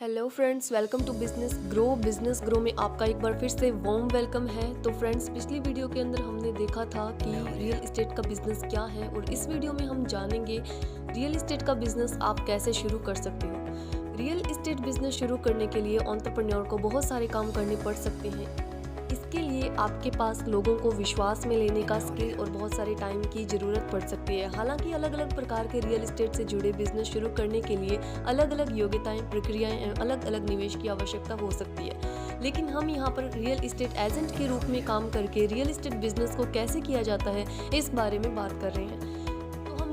Hello friends, welcome to business grow में आपका एक बार फिर से वार्म वेलकम है। तो फ्रेंड्स, पिछली वीडियो के अंदर हमने देखा था कि रियल इस्टेट का बिजनेस क्या है और इस वीडियो में हम जानेंगे रियल इस्टेट का बिजनेस आप कैसे शुरू कर सकते हो। रियल इस्टेट बिजनेस शुरू करने के लिए एंटरप्रेन्योर को बहुत सारे काम करने पड़ सकते हैं। इसके लिए आपके पास लोगों को विश्वास में लेने का स्किल और बहुत सारे टाइम की ज़रूरत पड़ सकती है। हालांकि अलग अलग प्रकार के रियल इस्टेट से जुड़े बिजनेस शुरू करने के लिए अलग अलग योग्यताएं, प्रक्रियाएं एवं अलग अलग निवेश की आवश्यकता हो सकती है, लेकिन हम यहाँ पर रियल इस्टेट एजेंट के रूप में काम करके रियल इस्टेट बिजनेस को कैसे किया जाता है इस बारे में बात कर रहे हैं।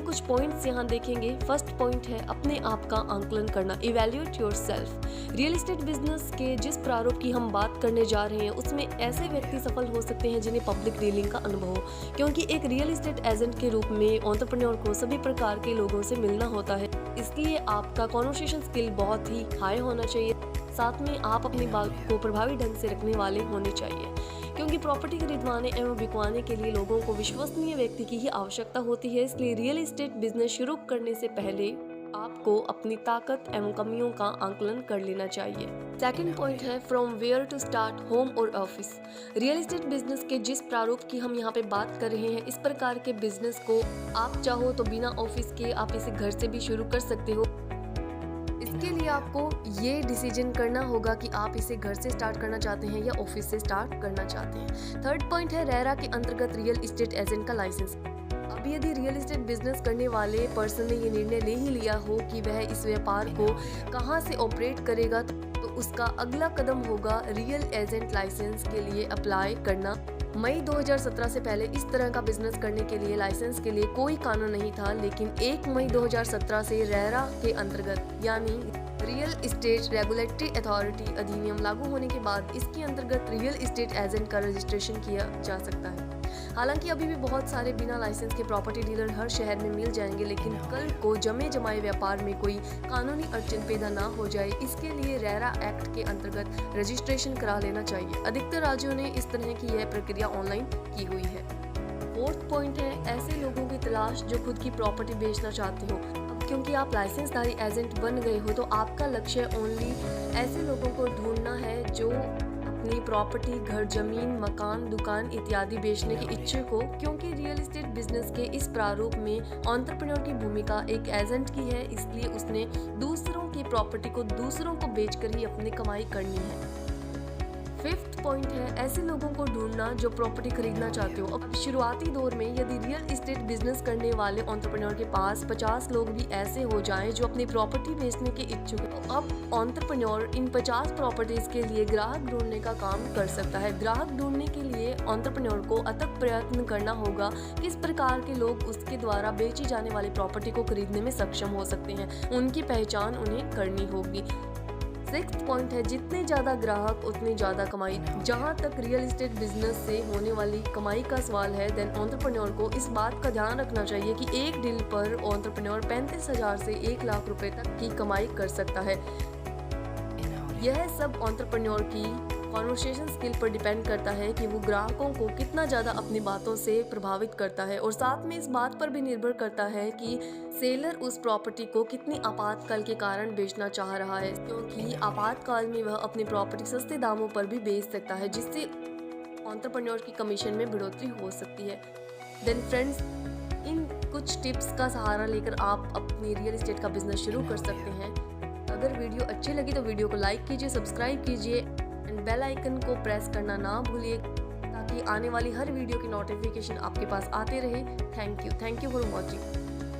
कुछ पॉइंट्स यहाँ देखेंगे। फर्स्ट पॉइंट है अपने आप का आंकलन करना, evaluate yourself. Real estate business के जिस प्रारूप की हम बात करने जा रहे हैं उसमें ऐसे व्यक्ति सफल हो सकते हैं जिन्हें पब्लिक डीलिंग का अनुभव हो, क्योंकि एक रियल इस्टेट एजेंट के रूप में एंटरप्रेन्योर को सभी प्रकार के लोगों से मिलना होता है। इसलिए आपका कन्वर्सेशन स्किल बहुत ही हाई होना चाहिए। साथ में आप अपनी बात को प्रभावी ढंग से रखने वाले होने चाहिए, क्योंकि प्रॉपर्टी खरीदवाने एवं बिकवाने के लिए लोगों को विश्वसनीय व्यक्ति की ही आवश्यकता होती है। इसलिए रियल एस्टेट बिजनेस शुरू करने से पहले आपको अपनी ताकत एवं कमियों का आंकलन कर लेना चाहिए। सेकंड पॉइंट है from where to start, home और ऑफिस। रियल एस्टेट बिजनेस के जिस प्रारूप की हम यहाँ पे बात कर रहे हैं, इस प्रकार के बिजनेस को आप चाहो तो बिना ऑफिस के आप इसे घर से भी शुरू कर सकते हो। इसके लिए आपको ये डिसीजन करना होगा कि आप इसे घर से स्टार्ट करना चाहते हैं या ऑफिस से स्टार्ट करना चाहते हैं। थर्ड पॉइंट है रेरा के अंतर्गत रियल एस्टेट एजेंट का लाइसेंस। अब यदि रियल एस्टेट बिजनेस करने वाले पर्सन ने ये निर्णय ले ही लिया हो कि वह इस व्यापार को कहां से ऑपरेट करेगा, तो उसका अगला कदम होगा रियल एजेंट लाइसेंस के लिए अप्लाई करना। मई 2017 से पहले इस तरह का बिजनेस करने के लिए लाइसेंस के लिए कोई कानून नहीं था, लेकिन 1 मई 2017 से रेरा के अंतर्गत यानी रियल इस्टेट रेगुलेटरी अथॉरिटी अधिनियम लागू होने के बाद इसके अंतर्गत रियल इस्टेट एजेंट का रजिस्ट्रेशन किया जा सकता है। हालांकि अभी भी बहुत सारे बिना लाइसेंस के प्रॉपर्टी डीलर हर शहर में मिल जाएंगे, लेकिन कल को जमे जमाए व्यापार में कोई कानूनी अड़चन पैदा ना हो जाए, इसके लिए रेरा एक्ट के अंतर्गत रजिस्ट्रेशन करा लेना चाहिए। अधिकतर राज्यों ने इस तरह की यह प्रक्रिया ऑनलाइन की हुई है। फोर्थ पॉइंट है ऐसे लोगों की तलाश जो खुद की प्रॉपर्टी बेचना चाहते हो। क्योंकि आप लाइसेंसधारी एजेंट बन गए हो, तो आपका लक्ष्य ओनली ऐसे लोगों को ढूंढना है जो अपनी प्रॉपर्टी, घर, जमीन, मकान, दुकान इत्यादि बेचने के इच्छुक हो। क्योंकि रियल एस्टेट बिजनेस के इस प्रारूप में एंटरप्रेन्योर की भूमिका एक एजेंट की है, इसलिए उसने दूसरों की प्रॉपर्टी को दूसरों को बेचकर ही अपनी कमाई करनी है। फिफ्थ पॉइंट है ऐसे लोगों को ढूंढना जो प्रॉपर्टी खरीदना चाहते हो। अब शुरुआती दौर में यदि रियल एस्टेट बिजनेस करने वाले एंटरप्रेन्योर के पास 50 लोग भी ऐसे हो जाएं जो अपनी प्रॉपर्टी बेचने के इच्छुक हैं, तो अब एंटरप्रेन्योर इन 50 प्रॉपर्टीज के लिए ग्राहक ढूंढने का काम कर सकता है। ग्राहक ढूंढने के लिए एंटरप्रेन्योर को अथक प्रयत्न करना होगा किस प्रकार के लोग उसके द्वारा बेची जाने वाली प्रॉपर्टी को खरीदने में सक्षम हो सकते हैं, उनकी पहचान उन्हें करनी होगी। सिक्स्थ पॉइंट है जितने ज़्यादा ग्राहक उतनी ज़्यादा कमाई। जहां तक रियल एस्टेट बिजनेस से होने वाली कमाई का सवाल है, देन एंटरप्रेन्योर को इस बात का ध्यान रखना चाहिए कि एक डील पर एंटरप्रेन्योर 35,000 से 1 लाख रुपए तक की कमाई कर सकता है। यह सब एंटरप्रेन्योर की कन्वर्सेशन स्किल पर डिपेंड करता है कि वो ग्राहकों को कितना ज़्यादा अपनी बातों से प्रभावित करता है, और साथ में इस बात पर भी निर्भर करता है कि सेलर उस प्रॉपर्टी को कितनी आपातकाल के कारण बेचना चाह रहा है, क्योंकि आपातकाल में वह अपनी प्रॉपर्टी सस्ते दामों पर भी बेच सकता है, जिससे एंटरप्रेन्योर की कमीशन में बढ़ोतरी हो सकती है। देन फ्रेंड्स, इन कुछ टिप्स का सहारा लेकर आप अपनी रियल एस्टेट का बिजनेस शुरू कर सकते हैं। अगर वीडियो अच्छी लगी तो वीडियो को लाइक कीजिए, सब्सक्राइब कीजिए एंड बेल आइकन को प्रेस करना ना भूलिए, ताकि आने वाली हर वीडियो की नोटिफिकेशन आपके पास आते रहे। Thank you for watching.